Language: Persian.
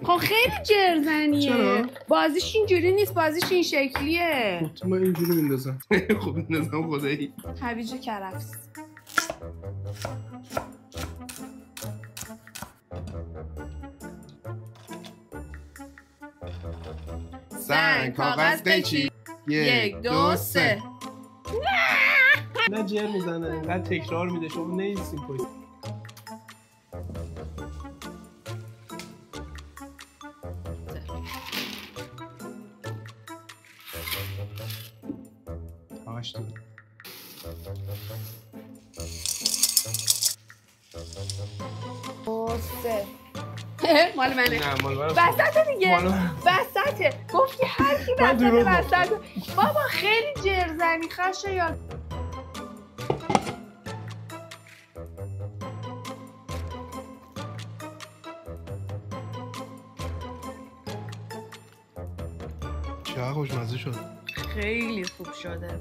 خب خیلی جرزنیه. چرا؟ بازیش اینجوری نیست، بازیش این شکلیه. خب من اینجوری میندازم. خب میندازم خدایی. هویج کرفس. سنگ کاغذ قیچی 1 2 3. نه جر میزنه اینقدر تکرار میده شما نیستین پشت. آش تو سه. مال منه. نه مال من وسط دیگه. مال من. وسطه. گفتی هر کی من دروغ وسط. بابا خیلی جرزنی خشه یا چقدر خوشمزه شد. خیلی خوب شده.